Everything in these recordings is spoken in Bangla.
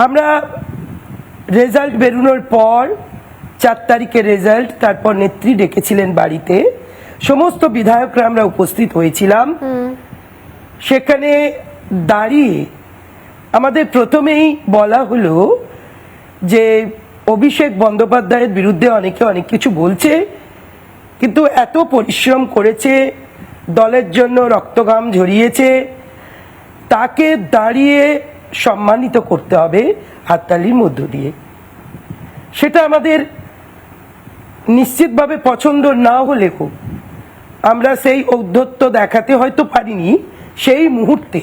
আমরা রেজাল্ট বেরোনোর পর 4 তারিখে রেজাল্ট, তারপর নেত্রী ডেকেছিলেন বাড়িতে, সমস্ত বিধায়করা আমরা উপস্থিত হয়েছিলাম। সেখানে দাঁড়িয়ে আমাদের প্রথমেই বলা হলো যে অভিষেক বন্দ্যোপাধ্যায়ের বিরুদ্ধে অনেকে অনেক কিছু বলছে, কিন্তু এত পরিশ্রম করেছে, দলের জন্য রক্তঘাম ঝরিয়েছে, তাকে দাঁড়িয়ে সম্মানিত করতে হবে হাততালির মধ্য দিয়ে। সেটা আমাদের নিশ্চিতভাবে পছন্দ না হলেও আমরা সেই ঔদ্ধত্য দেখাতে হয়তো পারিনি সেই মুহূর্তে,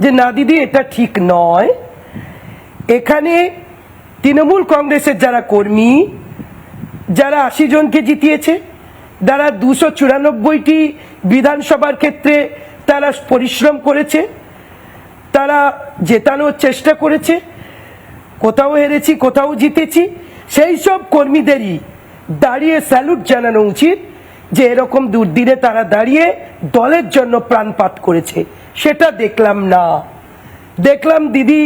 যে না দিদি এটা ঠিক নয়। এখানে তৃণমূল কংগ্রেসের যারা কর্মী, যারা 80 জনকে জিতিয়েছে, যারা 294টি বিধানসভার ক্ষেত্রে তারা পরিশ্রম করেছে, তারা জেতানোর চেষ্টা করেছে, কোথাও হেরেছি কোথাও জিতেছি, সেই সব কর্মীদেরই দাঁড়িয়ে স্যালুট জানানো উচিত যে এরকম দুর্দিনে তারা দাঁড়িয়ে দলের জন্য প্রাণপাত করেছে। সেটা দেখলাম না। দেখলাম দিদি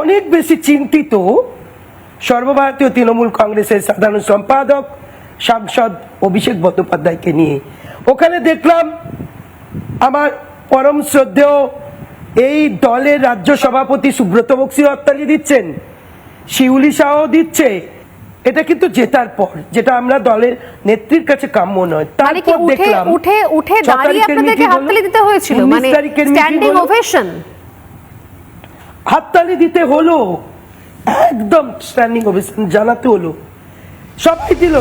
অনেক বেশি চিন্তিত সর্বভারতীয় তৃণমূল কংগ্রেসের সাধারণ সম্পাদক সাংসদ অভিষেক বন্দ্যোপাধ্যায়কে নিয়ে। ওখানে দেখলাম আমার পরম শ্রদ্ধেয় এই দলের রাজ্য সভাপতি সুব্রত বক্সী হাততালি দিচ্ছেন, শিউলি শাহ দিচ্ছে। এটা কিন্তু জেতার পর, যেটা আমরা দলের নেত্রীর কাছে কাম্য নয়। তারপর দেখলাম উঠে দাঁড়িয়ে আপনাদেরকে হাততালি দিতে হয়েছিল, মানে স্ট্যান্ডিং ওভেশন হাততালি দিতে হলো, একদম স্ট্যান্ডিং ওভেশন জানাতে হলো, সবাই দিল।